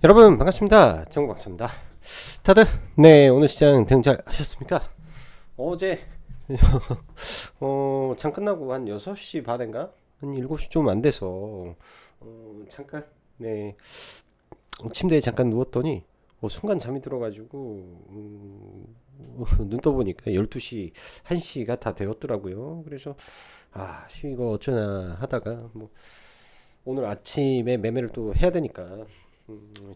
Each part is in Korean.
여러분 반갑습니다. 정박사입니다. 다들 오늘 시장 대응 잘 하셨습니까? 어제 장 끝나고 한 6시 반인가? 한 7시 좀 안 돼서 잠깐 침대에 잠깐 누웠더니 순간 잠이 들어가지고 눈 떠보니까 12시 1시가 다 되었더라고요. 그래서 이거 어쩌나 하다가 오늘 아침에 매매를 또 해야 되니까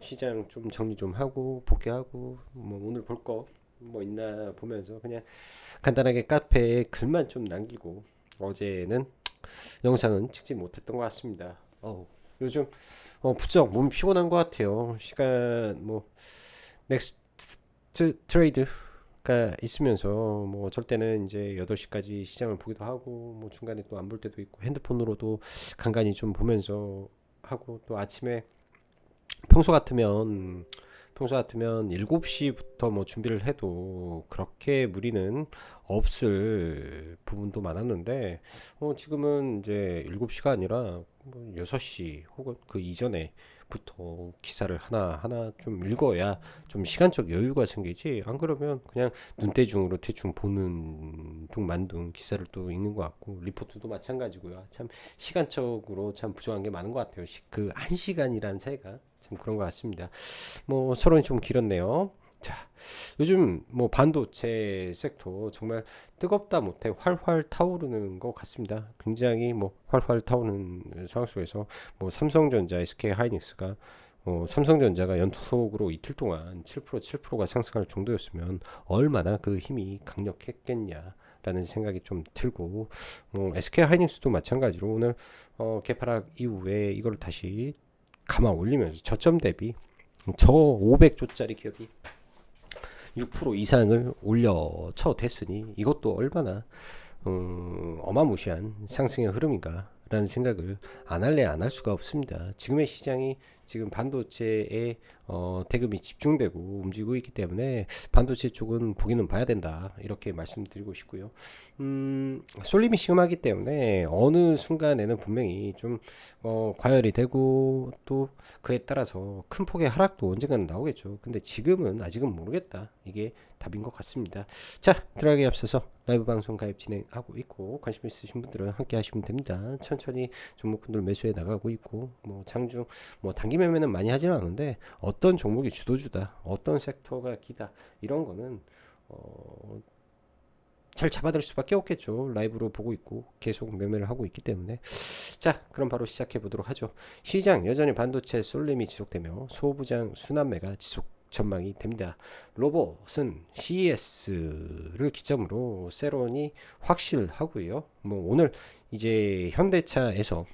시장 좀 정리 좀 하고 복귀하고 오늘 볼 거 뭐 있나 보면서 그냥 간단하게 카페에 글만 좀 남기고 어제는 영상은 찍지 못했던 것 같습니다. 요즘 부쩍 몸이 피곤한 것 같아요. 시간 넥스트 트레이드가 있으면서 어쩔 때는 이제 8시까지 시장을 보기도 하고 중간에 또 안 볼 때도 있고 핸드폰으로도 간간히 좀 보면서 하고 또 아침에 평소 같으면 7시부터 준비를 해도 그렇게 무리는 없을 부분도 많았는데 지금은 이제 7시가 아니라 6시 혹은 그 이전에부터 기사를 하나하나 좀 읽어야 좀 시간적 여유가 생기지, 안 그러면 그냥 눈대중으로 대충 보는 둥만둥 기사를 또 읽는 것 같고, 리포트도 마찬가지고요. 참 시간적으로 참 부족한 게 많은 것 같아요. 그 1시간이라는 차이가 참 그런 것 같습니다. 서론이 좀 길었네요. 자, 요즘 반도체 섹터 정말 뜨겁다 못해 활활 타오르는 것 같습니다. 굉장히 활활 타오르는 상황 속에서 삼성전자, SK 하이닉스가 삼성전자가 연속으로 이틀 동안 7%가 상승할 정도였으면 얼마나 그 힘이 강력했겠냐 라는 생각이 좀 들고, SK 하이닉스도 마찬가지로 오늘 개파락 이후에 이걸 다시 감아 올리면서 저점 대비 저 500조짜리 기업이 6% 이상을 올려쳐 댔으니 이것도 얼마나 어마무시한 상승의 흐름인가 라는 생각을 안 할래 안 할 수가 없습니다. 지금의 시장이 지금 반도체에 대금이 집중되고 움직이고 있기 때문에 반도체 쪽은 보기는 봐야 된다, 이렇게 말씀드리고 싶고요. 쏠림이 심하기 때문에 어느 순간에는 분명히 좀 과열이 되고 또 그에 따라서 큰 폭의 하락도 언젠가는 나오겠죠. 근데 지금은 아직은 모르겠다, 이게 답인 것 같습니다. 자, 들어가기 앞서서 라이브 방송 가입 진행하고 있고 관심 있으신 분들은 함께 하시면 됩니다. 천천히 종목분들 매수해 나가고 있고 장중 단기 매매는 많이 하지는 않은데 어떤 종목이 주도주다, 어떤 섹터가 기다, 이런 거는 잘 잡아들 수밖에 없겠죠. 라이브로 보고 있고 계속 매매를 하고 있기 때문에. 자, 그럼 바로 시작해 보도록 하죠. 시장 여전히 반도체 쏠림이 지속되며 소부장 순환매가 지속 전망이 됩니다. 로봇은 CES를 기점으로 세론이 확실하고요. 오늘 이제 현대차에서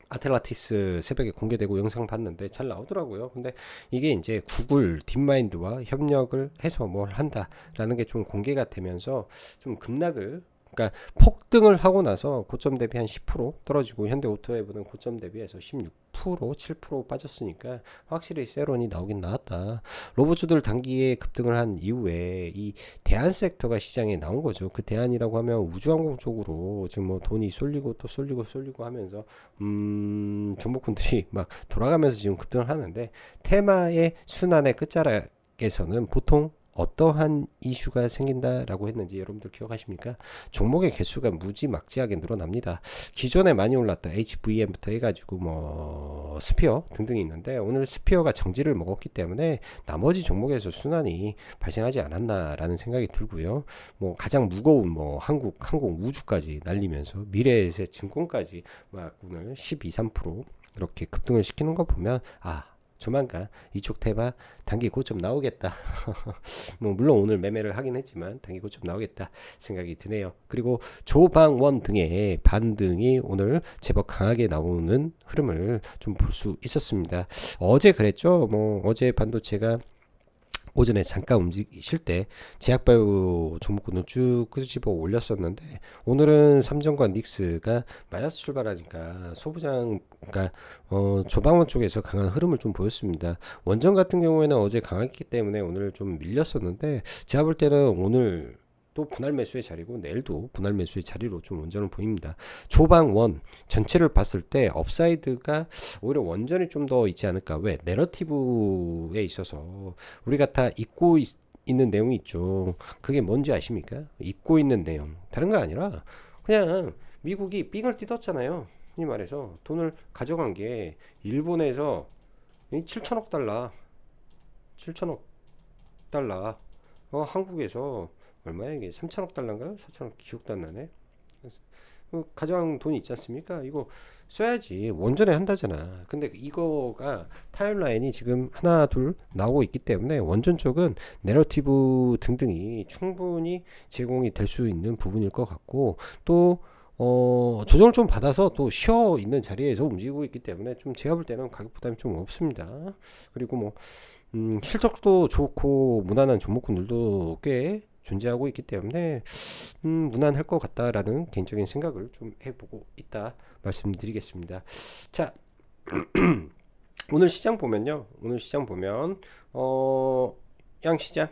아틀라티스 새벽에 공개되고 영상 봤는데 잘 나오더라고요. 근데 이게 이제 구글 딥마인드와 협력을 해서 뭘 한다라는 게 좀 공개가 되면서 좀 급락을, 그러니까 폭등을 하고 나서 고점 대비 한 10% 떨어지고, 현대오토웨이브는 고점 대비해서 16%, 7% 빠졌으니까 확실히 세론이 나오긴 나왔다. 로봇주들 단기에 급등을 한 이후에 이 대한 섹터가 시장에 나온 거죠. 그 대한이라고 하면 우주항공 쪽으로 지금 돈이 쏠리고 또 쏠리고 하면서 종목군들이 막 돌아가면서 지금 급등을 하는데, 테마의 순환의 끝자락에서는 보통 어떠한 이슈가 생긴다라고 했는지 여러분들 기억하십니까? 종목의 개수가 무지막지하게 늘어납니다. 기존에 많이 올랐던 HVM부터 해가지고 스피어 등등이 있는데, 오늘 스피어가 정지를 먹었기 때문에 나머지 종목에서 순환이 발생하지 않았나라는 생각이 들고요. 가장 무거운 한국 항공 우주까지 날리면서 미래에셋 증권까지 막 오늘 12, 3% 이렇게 급등을 시키는 거 보면 조만간 이쪽 테마 단기 고점 나오겠다. 물론 오늘 매매를 하긴 했지만 단기 고점 나오겠다 생각이 드네요. 그리고 조방원 등의 반등이 오늘 제법 강하게 나오는 흐름을 좀 볼 수 있었습니다. 어제 그랬죠. 어제 반도체가 오전에 잠깐 움직이실 때 제약바이오 종목군을 쭉 끄집어 올렸었는데, 오늘은 삼성과 닉스가 마이너스 출발하니까 소부장, 그러니까 조방원 쪽에서 강한 흐름을 좀 보였습니다. 원전 같은 경우에는 어제 강했기 때문에 오늘 좀 밀렸었는데, 제가 볼 때는 오늘 또 분할 매수의 자리고 내일도 분할 매수의 자리로 좀 원전은 보입니다. 조방 원 전체를 봤을 때 업사이드가 오히려 원전이 좀 더 있지 않을까. 왜? 내러티브에 있어서 우리가 다 잊고 있는 내용이 있죠. 그게 뭔지 아십니까? 잊고 있는 내용. 다른 거 아니라 그냥 미국이 삥을 뜯었잖아요. 흔히 말해서 돈을 가져간 게 일본에서 7천억 달러, 7천억 달러, 한국에서 얼마야 이게 3천억 달러인가요? 4천억 기억도 안 나네. 가져간 돈이 있지 않습니까? 이거 써야지 원전에 한다잖아. 근데 이거가 타임라인이 지금 하나 둘 나오고 있기 때문에 원전 쪽은 내러티브 등등이 충분히 제공이 될 수 있는 부분일 것 같고 또 조정을 좀 받아서 또 쉬어 있는 자리에서 움직이고 있기 때문에 좀 제가 볼 때는 가격 부담이 좀 없습니다. 그리고 뭐 실적도 좋고 무난한 종목군들도 꽤 존재하고 있기 때문에 무난할 것 같다라는 개인적인 생각을 좀 해보고 있다 말씀드리겠습니다. 자, 오늘 시장 보면요. 오늘 시장 보면 양시장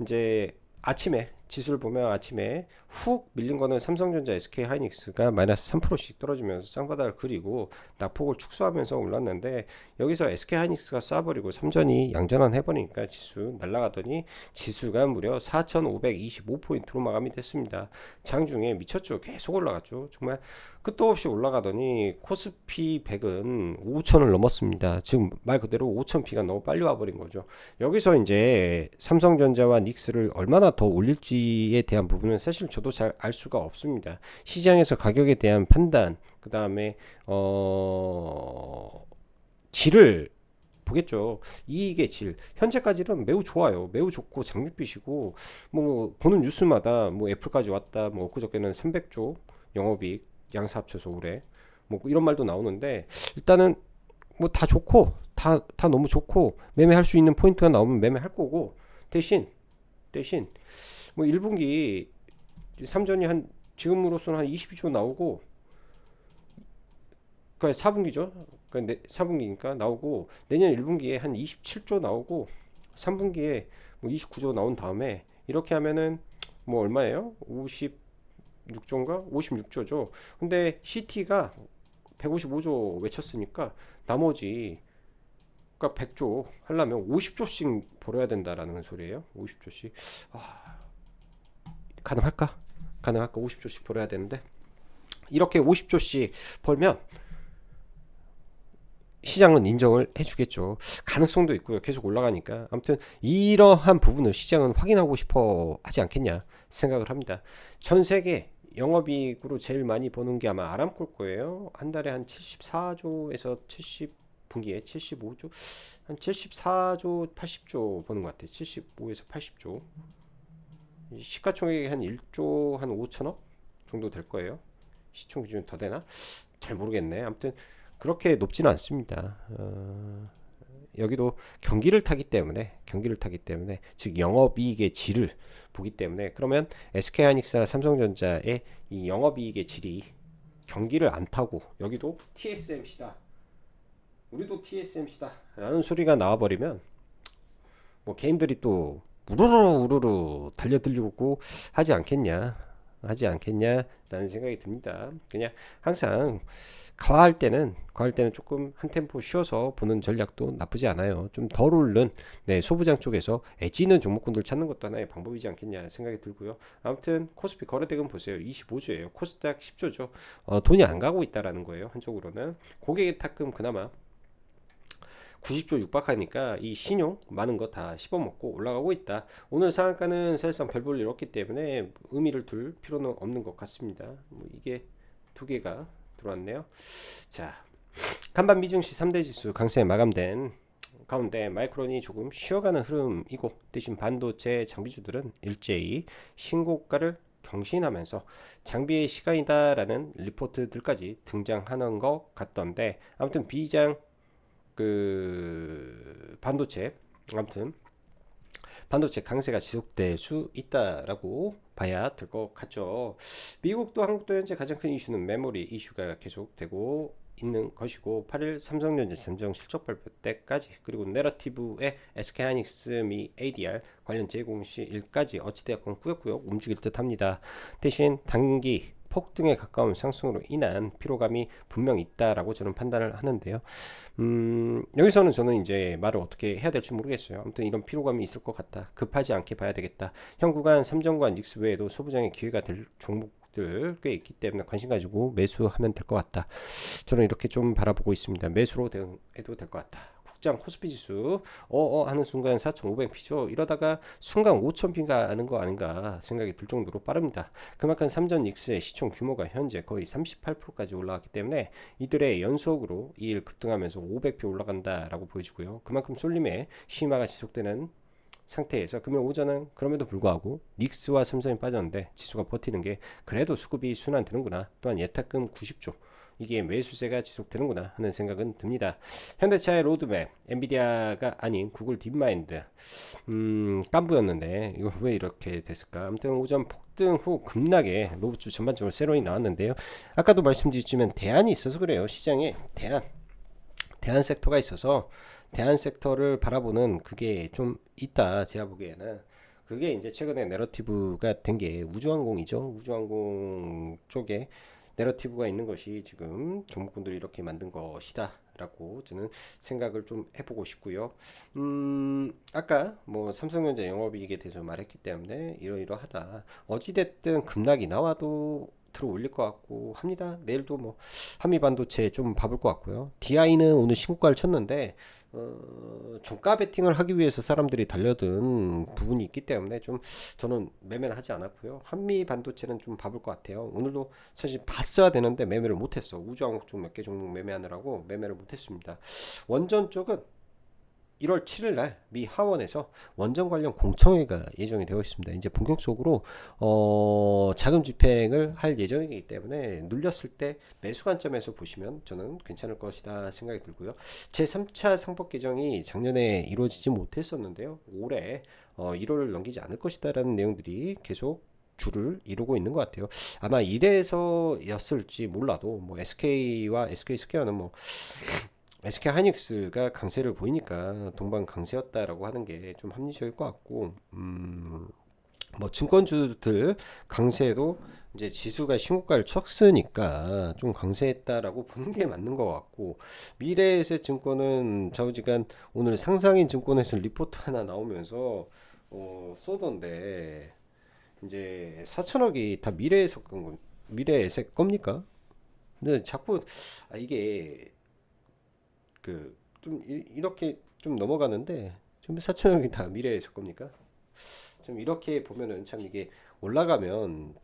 이제 아침에 지수를 보면 아침에 훅 밀린 거는 삼성전자, SK하이닉스가 마이너스 3%씩 떨어지면서 쌍바닥을 그리고 낙폭을 축소하면서 올랐는데 여기서 SK하이닉스가 쏴버리고 삼전이 양전환 해버리니까 지수 날아가더니 지수가 무려 4,525포인트로 마감이 됐습니다. 장중에 미쳤죠. 계속 올라갔죠. 정말 끝도 없이 올라가더니 코스피 100은 5,000을 넘었습니다. 지금 말 그대로 5,000피가 너무 빨리 와버린 거죠. 여기서 이제 삼성전자와 닉스를 얼마나 더 올릴지에 대한 부분은 사실 저도 잘 알 수가 없습니다. 시장에서 가격에 대한 판단, 그 다음에 질을 보겠죠. 이익의 질 현재까지는 매우 좋아요. 매우 좋고 장밋빛이고 뭐 보는 뉴스마다 뭐 애플까지 왔다. 뭐 엊그저께는 300조 영업이익 양사 합쳐서 올해 뭐 이런 말도 나오는데 일단은 뭐 다 좋고 다 너무 좋고 매매할 수 있는 포인트가 나오면 매매할 거고 대신 뭐 1분기 삼전이 한 지금으로서는 한 22조 나오고 그러니까 4분기죠. 그러니까 4분기니까 나오고 내년 1분기에 한 27조 나오고 3분기에 뭐 29조 나온 다음에 이렇게 하면은 뭐 얼마예요? 56조인가? 56조죠. 근데 CT가 155조 외쳤으니까 나머지 그러니까 100조 하려면 50조씩 벌어야 된다라는 소리예요. 50조씩. 가능할까? 50조씩 벌어야 되는데 이렇게 50조씩 벌면 시장은 인정을 해주겠죠. 가능성도 있고요. 계속 올라가니까. 아무튼 이러한 부분을 시장은 확인하고 싶어 하지 않겠냐 생각을 합니다. 전 세계 영업이익으로 제일 많이 버는 게 아마 아람코일 거예요. 한 달에 한 74조에서 70분기에 75조 한 74조 80조 버는 것 같아요. 75에서 80조. 시가총액이 한 1조 한 5천억 정도 될 거예요. 시총 기준 더 되나? 잘 모르겠네. 아무튼 그렇게 높지는 않습니다. 여기도 경기를 타기 때문에 즉 영업이익의 질을 보기 때문에 그러면 SK하이닉스나 삼성전자의 이 영업이익의 질이 경기를 안 타고 여기도 TSMC다 우리도 TSMC다 라는 소리가 나와버리면 뭐 개인들이 또 우르르 달려들고 하지 않겠냐라는 생각이 듭니다. 그냥 항상 과할 때는 조금 한 템포 쉬어서 보는 전략도 나쁘지 않아요. 좀 덜 오른 소부장 쪽에서 엣지 있는 종목군들 찾는 것도 하나의 방법이지 않겠냐 생각이 들고요. 아무튼 코스피 거래대금 보세요. 25조예요. 코스닥 10조죠. 돈이 안 가고 있다라는 거예요. 한쪽으로는 고객의 탁금 그나마 90조 육박하니까 이 신용 많은 거 다 씹어먹고 올라가고 있다. 오늘 상한가는 사실상 별 볼 일 없기 때문에 의미를 둘 필요는 없는 것 같습니다. 뭐 이게 두 개가 들어왔네요. 자, 간밤 미증시 3대 지수 강세에 마감된 가운데 마이크론이 조금 쉬어가는 흐름이고 대신 반도체 장비주들은 일제히 신고가를 경신하면서 장비의 시간이다라는 리포트들까지 등장하는 것 같던데 아무튼 비장 반도체 아무튼 반도체 강세가 지속될 수 있다라고 봐야 될 것 같죠. 미국도 한국도 현재 가장 큰 이슈는 메모리 이슈가 계속되고 있는 것이고 8일 삼성전자 잠정 실적 발표 때까지 그리고 내러티브의 SK하이닉스 미 ADR 관련 제공시일까지 어찌되었건 꾸역꾸역 움직일 듯합니다. 대신 단기 폭등에 가까운 상승으로 인한 피로감이 분명 있다라고 저는 판단을 하는데요. 여기서는 저는 이제 말을 어떻게 해야 될지 모르겠어요. 아무튼 이런 피로감이 있을 것 같다. 급하지 않게 봐야 되겠다. 현 구간 삼성과 닉스 외에도 소부장의 기회가 될 종목들 꽤 있기 때문에 관심 가지고 매수하면 될 것 같다. 저는 이렇게 좀 바라보고 있습니다. 매수로 대응해도 될 것 같다. 국장 코스피 지수 하는 순간 4,500피죠. 이러다가 순간 5,000피가 하는 거 아닌가 생각이 들 정도로 빠릅니다. 그만큼 삼전 닉스의 시총 규모가 현재 거의 38%까지 올라갔기 때문에 이들의 연속으로 2일 급등하면서 500표 올라간다라고 보여지고요. 그만큼 쏠림의 심화가 지속되는 상태에서 금요일 오전은 그럼에도 불구하고 닉스와 삼성이 빠졌는데 지수가 버티는 게 그래도 수급이 순환되는구나. 또한 예탁금 90조 이게 매수세가 지속되는구나 하는 생각은 듭니다. 현대차의 로드맵 엔비디아가 아닌 구글 딥마인드 깐부였는데 이거 왜 이렇게 됐을까. 아무튼 오전 폭등 후 급락에 로봇주 전반적으로 세론이 나왔는데요. 아까도 말씀드렸지만 대안이 있어서 그래요. 시장에 대안 섹터가 있어서 대안 섹터를 바라보는 그게 좀 있다. 제가 보기에는 그게 이제 최근에 내러티브가 된 게 우주항공이죠. 우주항공 쪽에 내러티브가 있는 것이 지금 종목군들이 이렇게 만든 것이다 라고 저는 생각을 좀 해보고 싶고요. 아까 뭐 삼성전자 영업이익에 대해서 말했기 때문에 이러이러하다. 어찌됐든 급락이 나와도 들어 올릴 것 같고 합니다. 내일도 뭐 한미반도체 좀 봐볼 것 같고요. DI는 오늘 신고가를 쳤는데 종가 베팅을 하기 위해서 사람들이 달려든 부분이 있기 때문에 좀 저는 매매는 하지 않았고요. 한미반도체는 좀 봐볼 것 같아요. 오늘도 사실 봤어야 되는데 매매를 못했어. 우주항공 쪽 몇 개 종목 매매하느라고 매매를 못했습니다. 원전 쪽은 1월 7일 날 미 하원에서 원전 관련 공청회가 예정이 되어 있습니다. 이제 본격적으로 자금 집행을 할 예정이기 때문에 눌렸을 때 매수 관점에서 보시면 저는 괜찮을 것이다 생각이 들고요. 제3차 상법 개정이 작년에 이루어지지 못했었는데요. 올해 1월을 넘기지 않을 것이다라는 내용들이 계속 줄을 이루고 있는 것 같아요. 아마 이래서였을지 몰라도 뭐 SK와 SK스퀘어는 뭐 SK 하이닉스가 강세를 보이니까 동반 강세였다라고 하는 게 좀 합리적일 것 같고, 뭐 증권주들 강세도 이제 지수가 신고가를 쳤으니까 좀 강세했다라고 보는 게 맞는 것 같고, 미래에셋 증권은 좌우지간 오늘 상상인 증권에서 리포트 하나 나오면서 쏘던데 이제 4천억이 다 미래에셋 겁니까? 근데 자꾸 이게 좀 이렇게 좀 넘어가는데 좀 4천억이 다 미래에서 겁니까? 좀 이렇게 보면은 참 이게 올라가면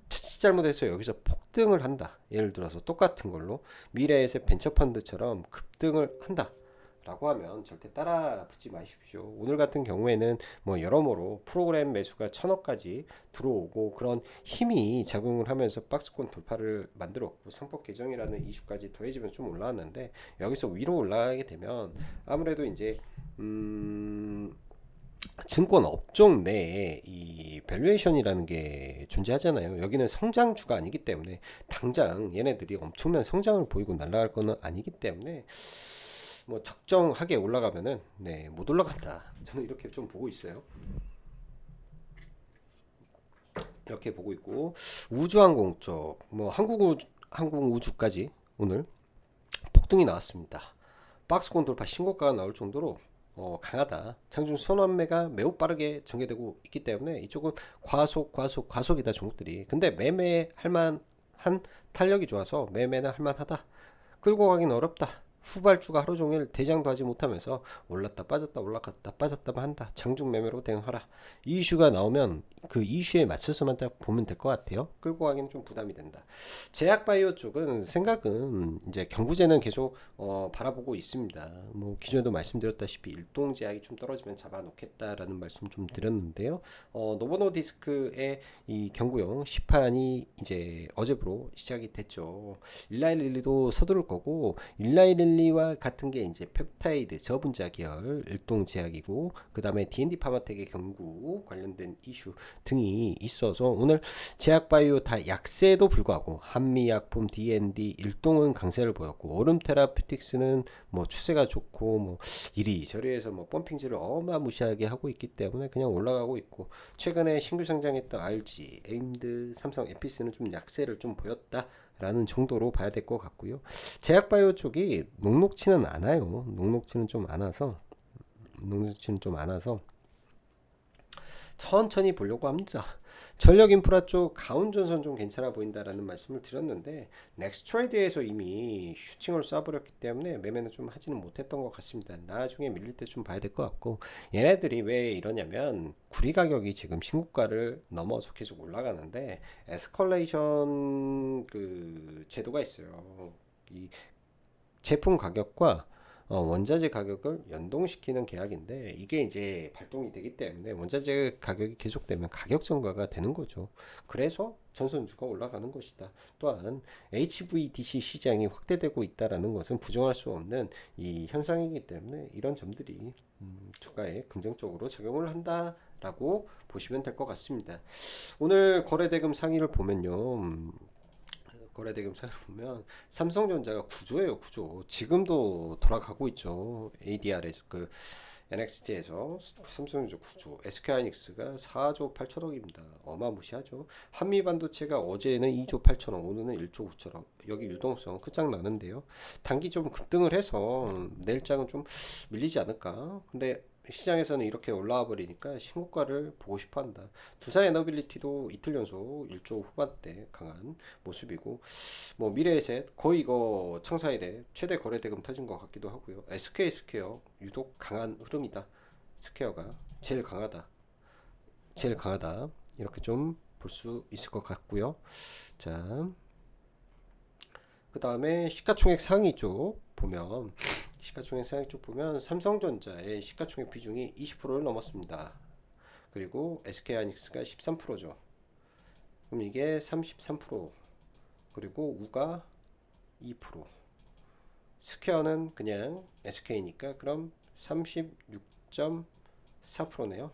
자칫 잘못해서 여기서 폭등을 한다. 예를 들어서 똑같은 걸로 미래에셋 벤처펀드처럼 급등을 한다. 라고 하면 절대 따라 붙지 마십시오. 오늘 같은 경우에는 뭐 여러모로 프로그램 매수가 1,000억까지 들어오고 그런 힘이 작용을 하면서 박스권 돌파를 만들었고 상법 개정이라는 이슈까지 더해지면 좀 올라왔는데 여기서 위로 올라가게 되면 아무래도 이제 증권 업종 내에 이 밸류에이션이라는 게 존재하잖아요. 여기는 성장주가 아니기 때문에 당장 얘네들이 엄청난 성장을 보이고 날아갈 거는 아니기 때문에 뭐 적정하게 올라가면은 못 올라간다. 저는 이렇게 좀 보고 있어요. 이렇게 보고 있고 우주항공 쪽 뭐 항공우주까지 오늘 폭등이 나왔습니다. 박스권 돌파 신고가가 나올 정도로 강하다. 장중 선환매가 매우 빠르게 전개되고 있기 때문에 이쪽은 과속이다 종목들이. 근데 매매할 만한 탄력이 좋아서 매매는 할 만하다. 끌고 가기는 어렵다. 후발주가 하루 종일 대장도 하지 못하면서 올랐다 빠졌다 올라갔다 빠졌다만 한다. 장중 매매로 대응하라. 이 이슈가 나오면 그 이슈에 맞춰서만 딱 보면 될 것 같아요. 끌고 가기는 좀 부담이 된다. 제약바이오 쪽은 생각은 이제 경구제는 계속 바라보고 있습니다. 뭐 기존에도 말씀드렸다시피 일동제약이 좀 떨어지면 잡아놓겠다라는 말씀 좀 드렸는데요. 노보노디스크의 이 경구용 시판이 이제 어제부로 시작이 됐죠. 1911도 서두를 거고 1911 엘리와 같은 게 이제 펩타이드 저분자 계열 일동 제약이고, 그 다음에 D&D 파마텍의 경구 관련된 이슈 등이 있어서 오늘 제약바이오 다 약세에도 불구하고 한미약품 D&D 일동은 강세를 보였고, 오름 테라피틱스는 뭐 추세가 좋고 뭐 이리저리 해서 뭐 펌핑질을 어마무시하게 하고 있기 때문에 그냥 올라가고 있고, 최근에 신규 상장했던 RG, 에임드, 삼성, 에피스는 좀 약세를 좀 보였다 라는 정도로 봐야 될 것 같고요. 제약바이오 쪽이 녹록치는 않아요. 녹록치는 좀 않아서 천천히 보려고 합니다. 전력 인프라 쪽 가운전선 좀 괜찮아 보인다라는 말씀을 드렸는데, 넥스트레이드에서 이미 슈팅을 쏴버렸기 때문에 매매는 좀 하지는 못했던 것 같습니다. 나중에 밀릴 때 좀 봐야 될 것 같고, 얘네들이 왜 이러냐면 구리 가격이 지금 신고가를 넘어서 계속 올라가는데 에스컬레이션 그 제도가 있어요. 이 제품 가격과 원자재 가격을 연동시키는 계약인데, 이게 이제 발동이 되기 때문에 원자재 가격이 계속되면 가격 전가가 되는 거죠. 그래서 전선주가 올라가는 것이다. 또한 HVDC 시장이 확대되고 있다라는 것은 부정할 수 없는 이 현상이기 때문에 이런 점들이 주가에 긍정적으로 작용을 한다라고 보시면 될 것 같습니다. 오늘 거래대금 상위를 보면요. 거래대금 상을 보면 삼성전자가 구조예요, 구조. 지금도 돌아가고 있죠. ADR에서 그 NXT에서 삼성전자 구조. SK하이닉스가 4조 8천억입니다. 어마무시하죠. 한미반도체가 어제는 2조 8천억, 오늘은 1조 9천억. 여기 유동성 끝장나는데요. 단기 좀 급등을 해서 내일장은 좀 밀리지 않을까. 근데 시장에서는 이렇게 올라와 버리니까 신고가를 보고 싶어 한다. 두산 에너빌리티도 이틀 연속 1조 후반대 강한 모습이고, 뭐 미래에셋 거의 이거 창사 이래 최대 거래 대금 터진 것 같기도 하고요. SK 스퀘어 유독 강한 흐름이다. 스퀘어가 제일 강하다. 이렇게 좀 볼 수 있을 것 같고요. 자, 그 다음에 시가총액 상위 쪽 보면, 삼성전자의 시가총액 비중이 20%를 넘었습니다. 그리고 SK하이닉스가 13%죠. 그럼 이게 33%, 그리고 우가 2%, 스퀘어는 그냥 SK니까 그럼 36.4%네요.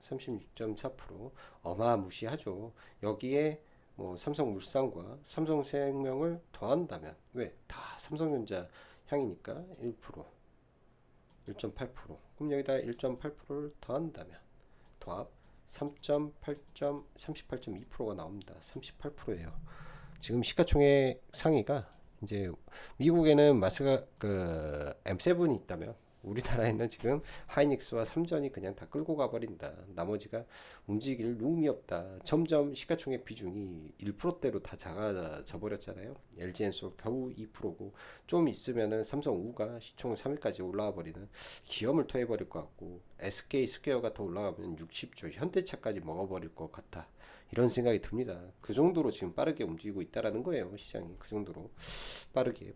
36.4%. 어마무시하죠. 여기에 뭐 삼성물산과 삼성생명을 더한다면, 왜? 다 삼성전자 향이니까 1%, 1.8%. 그럼 여기다 1.8%를 더한다면 더합 38.2%가 나옵니다. 38%예요. 지금 시가총액 상위가 이제 미국에는 마스가 그 M7이 있다면 우리나라에는 지금 하이닉스와 삼전이 그냥 다 끌고 가버린다. 나머지가 움직일 룸이 없다. 점점 시가총액 비중이 1%대로 다 작아져 버렸잖아요. LG엔솔 겨우 2%고, 좀 있으면은 삼성우가 시총 3위까지 올라와 버리는 기염을 토해버릴 것 같고, SK 스퀘어가 더 올라가면 60조, 현대차까지 먹어버릴 것 같다. 이런 생각이 듭니다. 그 정도로 지금 빠르게 움직이고 있다라는 거예요. 시장이 그 정도로 빠르게.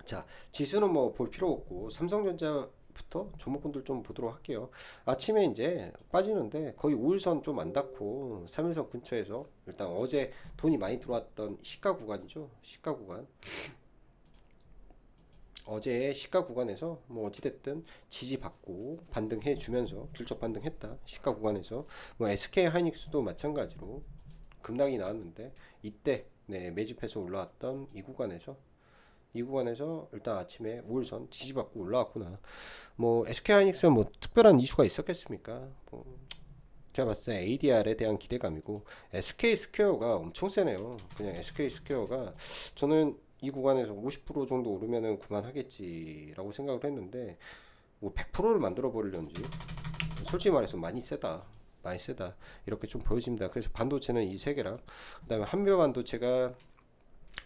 자, 지수는 뭐 볼 필요 없고 삼성전자부터 종목군들 좀 보도록 할게요. 아침에 이제 빠지는데 거의 5일선 좀 안 닿고 3일선 근처에서, 일단 어제 돈이 많이 들어왔던 시가 구간이죠. 시가 구간. 어제 시가 구간에서 뭐 어찌됐든 지지받고 반등해 주면서 길적 반등했다. 시가 구간에서 뭐 SK 하이닉스도 마찬가지로 급락이 나왔는데, 이때 네, 매집해서 올라왔던 이 구간에서 일단 아침에 5일선 지지받고 올라왔구나. 뭐 SK하이닉스는 뭐 특별한 이슈가 있었겠습니까? 뭐 제가 봤을 때 ADR에 대한 기대감이고, SK 스퀘어가 엄청 세네요. 그냥 SK 스퀘어가 저는 이 구간에서 50% 정도 오르면은 그만하겠지라고 생각을 했는데, 뭐 100%를 만들어 버리려는지 솔직히 말해서 많이 세다. 이렇게 좀 보여집니다. 그래서 반도체는 이 세 개랑, 그다음에 한미 반도체가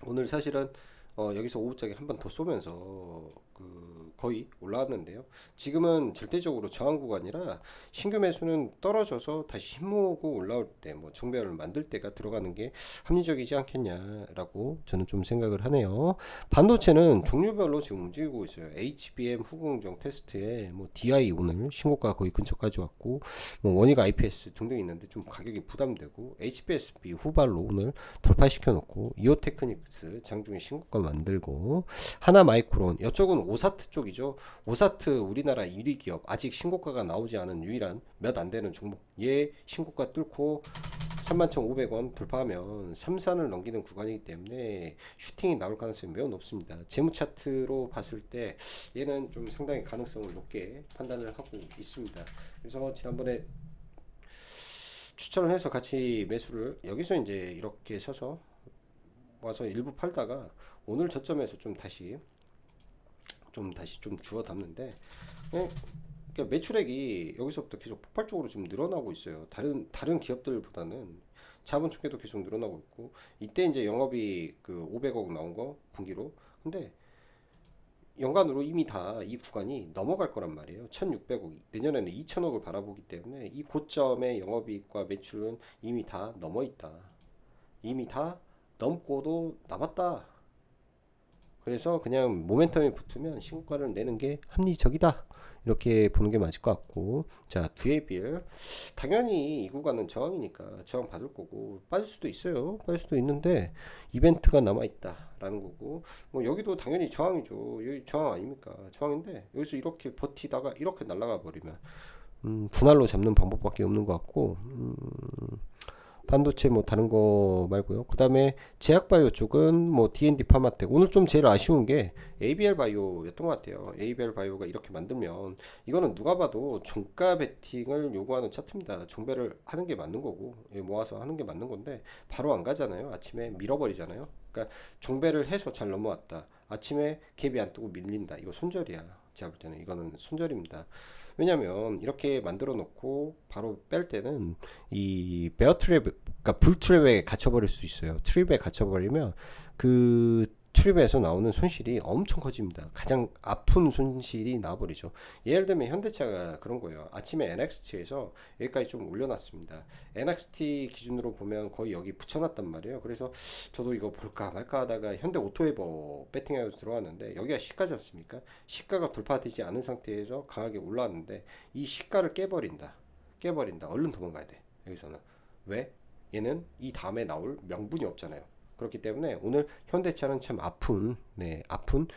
오늘 사실은 여기서 오후장에 한 번 더 쏘면서 그 거의 올라왔는데요. 지금은 절대적으로 저항 구간이라 신규 매수는 떨어져서 다시 힘 모으고 올라올 때 뭐 정배열을 만들 때가 들어가는 게 합리적이지 않겠냐라고 저는 좀 생각을 하네요. 반도체는 종류별로 지금 움직이고 있어요. HBM 후공정 테스트에 뭐 DI 오늘 신고가 거의 근처까지 왔고 뭐 원익 IPS 등등 있는데 좀 가격이 부담되고 HBSB 후발로 오늘 돌파시켜 놓고 이오테크닉스 장중에 신고가 만들고 하나 마이크론 이쪽은 오사트 쪽이죠. 오사트 우리나라 1위 기업 아직 신고가가 나오지 않은 유일한 몇 안 되는 종목 얘 신고가 뚫고 31,500원 돌파하면 3산을 넘기는 구간이기 때문에 슈팅이 나올 가능성이 매우 높습니다. 재무 차트로 봤을 때 얘는 좀 상당히 가능성을 높게 판단을 하고 있습니다. 그래서 지난번에 추천을 해서 같이 매수를 여기서 이제 이렇게 서서 와서 일부 팔다가 오늘 저점에서 좀 다시 좀 주워 담는데 그러니까 매출액이 여기서부터 계속 폭발적으로 좀 늘어나고 있어요. 다른 기업들보다는 자본 총계도 계속 늘어나고 있고 이때 이제 영업이 그 500억 나온 거 분기로 근데 연간으로 이미 다 이 구간이 넘어갈 거란 말이에요. 1600억 내년에는 2000억을 바라보기 때문에 이 고점의 영업이익과 매출은 이미 다 넘어 있다. 이미 다 넘고도 남았다. 그래서 그냥 모멘텀이 붙으면 신고가를 내는 게 합리적이다. 이렇게 보는 게 맞을 것 같고 자 뒤에 빌 당연히 이 구간은 저항이니까 저항 받을 거고 빠질 수도 있어요. 빠질 수도 있는데 이벤트가 남아있다 라는 거고 뭐 여기도 당연히 저항이죠. 여기 저항 아닙니까? 저항인데 여기서 이렇게 버티다가 이렇게 날아가 버리면 분할로 잡는 방법밖에 없는 것 같고 반도체 뭐 다른 거 말고요. 그 다음에 제약바이오 쪽은 뭐 D&D 파마텍 오늘 좀 제일 아쉬운 게 ABL 바이오였던 것 같아요. ABL 바이오가 이렇게 만들면 이거는 누가 봐도 종가 베팅을 요구하는 차트입니다. 종배를 하는 게 맞는 거고 모아서 하는 게 맞는 건데 바로 안 가잖아요. 아침에 밀어버리잖아요. 그러니까 종배를 해서 잘 넘어왔다. 아침에 갭이 안 뜨고 밀린다. 이거 손절이야. 제가 볼 때는 이거는 손절입니다. 왜냐면 이렇게 만들어 놓고 바로 뺄 때는 이 베어 트랩 그러니까 불 트랩에 갇혀버릴 수 있어요. 트랩에 갇혀버리면 그 트랩에서 나오는 손실이 엄청 커집니다. 가장 아픈 손실이 나와버리죠. 예를 들면 현대차가 그런 거예요. 아침에 NXT에서 여기까지 좀 올려놨습니다. NXT 기준으로 보면 거의 여기 붙여놨단 말이에요. 그래서 저도 이거 볼까 말까 하다가 현대 오토웨버 배팅하면서 들어왔는데 여기가 시가지 않습니까? 시가가 돌파되지 않은 상태에서 강하게 올라왔는데 이 시가를 깨버린다. 얼른 도망가야 돼. 여기서는 왜? 얘는 이 다음에 나올 명분이 없잖아요. 그렇기 때문에 오늘 현대차는 참 아픈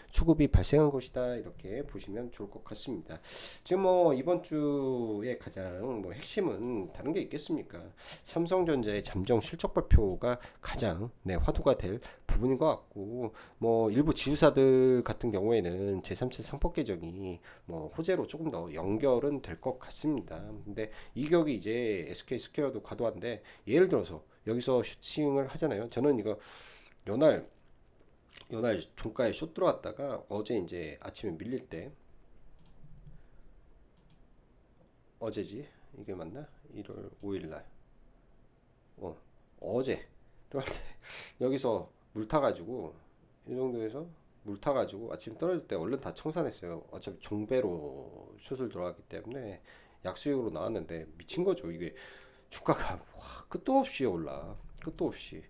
수급이 발생한 것이다 이렇게 보시면 좋을 것 같습니다. 지금 뭐 이번 주에 가장 뭐 핵심은 다른 게 있겠습니까? 삼성전자의 잠정 실적 발표가 가장 화두가 될 부분인 것 같고 뭐 일부 지주사들 같은 경우에는 제3차 상법 개정이 뭐 호재로 조금 더 연결은 될 것 같습니다. 근데 이 격이 이제 SK 스퀘어도 과도한데 예를 들어서 여기서 슈팅을 하잖아요. 저는 이거 요날 종가에 숏 들어왔다가 어제 이제 아침에 밀릴 때 어제지 이게 맞나? 1월 5일날 어제 들어갈 때 여기서 물 타가지고 이 정도에서 물 타가지고 아침 떨어질 때 얼른 다 청산했어요. 어차피 종배로 숏을 들어갔기 때문에 약수익으로 나왔는데 미친 거죠. 이게 주가가 와, 끝도 없이 올라. 끝도 없이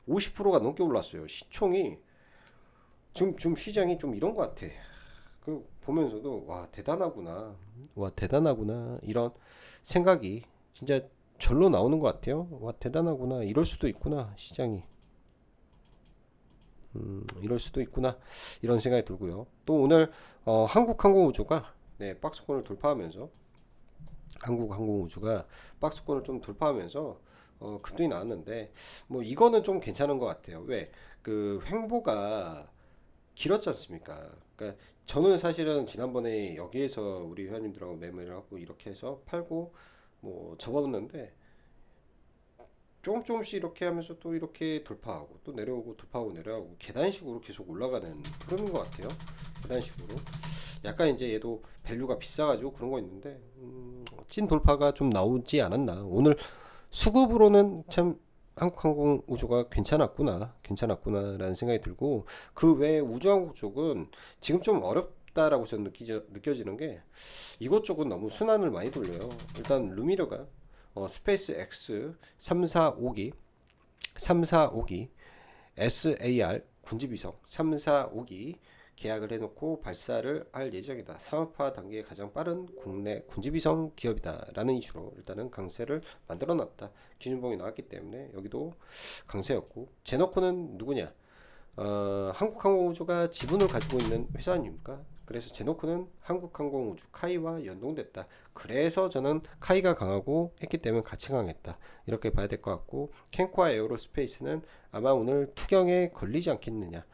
50%가 넘게 올랐어요. 시총이 지금 시장이 좀 이런 것 같아. 그 보면서도 와 대단하구나 이런 생각이 진짜 절로 나오는 것 같아요. 와 대단하구나 이럴 수도 있구나 시장이 이럴 수도 있구나 이런 생각이 들고요. 또 오늘 한국항공우주가 박스권을 돌파하면서 한국항공우주가 박스권을 좀 돌파하면서 급등이 나왔는데 뭐 이거는 좀 괜찮은 것 같아요. 왜? 그 횡보가 길었지 않습니까? 그러니까 저는 사실은 지난번에 여기에서 우리 회원님들하고 매매를 하고 이렇게 해서 팔고 뭐 접었는데 조금씩 이렇게 하면서 또 이렇게 돌파하고 또 내려오고 돌파하고 내려오고 계단식으로 계속 올라가는 흐름인 것 같아요. 계단식으로 약간 이제 얘도 밸류가 비싸가지고 그런 거 있는데 찐 돌파가 좀 나오지 않았나. 오늘 수급으로는 참 한국항공우주가 괜찮았구나라는 생각이 들고 그 외에 우주항공 쪽은 지금 좀 없다라고 저는 느껴지는 게 이것저것 너무 순환을 많이 돌려요. 일단 루미르가 스페이스 X 345기 345기 SAR 군집위성 345기 계약을 해놓고 발사를 할 예정이다. 상업화 단계의 가장 빠른 국내 군집위성 기업이다라는 이슈로 일단은 강세를 만들어놨다. 기준봉이 나왔기 때문에 여기도 강세였고, 제너코는 누구냐? 한국항공우주가 지분을 가지고 있는 회사 아닙니까? 그래서 제노코는 한국항공우주 카이와 연동됐다. 그래서 저는 카이가 강하고 했기 때문에 같이 강했다. 이렇게 봐야 될 것 같고, 캔코와 에어로스페이스는 아마 오늘 투경에 걸리지 않겠느냐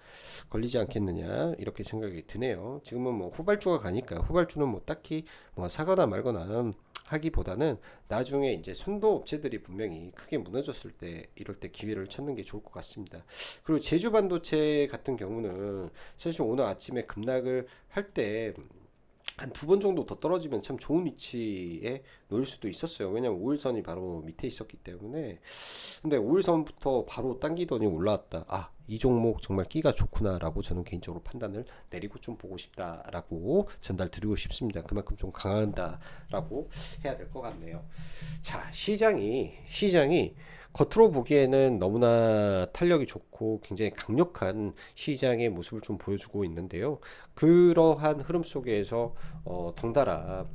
이렇게 생각이 드네요. 지금은 뭐 후발주가 가니까, 후발주는 뭐 딱히 뭐 사거나 말거나 하기보다는 나중에 이제 선도 업체들이 분명히 크게 무너졌을 때, 이럴 때 기회를 찾는 게 좋을 것 같습니다. 그리고 제주 반도체 같은 경우는 사실 오늘 아침에 급락을 할 때 한 두 번 정도 더 떨어지면 참 좋은 위치에 놓일 수도 있었어요. 왜냐면 5일선이 바로 밑에 있었기 때문에. 근데 5일선부터 바로 당기더니 올라왔다. 아, 이 종목 정말 끼가 좋구나라고 저는 개인적으로 판단을 내리고 좀 보고 싶다라고 전달 드리고 싶습니다. 그만큼 좀 강한다라고 해야 될 것 같네요. 자, 시장이 겉으로 보기에는 너무나 탄력이 좋고 굉장히 강력한 시장의 모습을 좀 보여주고 있는데요. 그러한 흐름 속에서 덩달아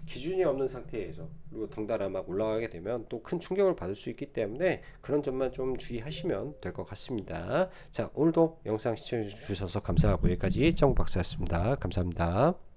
기준이 없는 상태에서, 그리고 덩달아 막 올라가게 되면 또 큰 충격을 받을 수 있기 때문에 그런 점만 좀 주의하시면 될 것 같습니다. 자, 오늘도 영상 시청해 주셔서 감사하고 여기까지 정 박사였습니다. 감사합니다.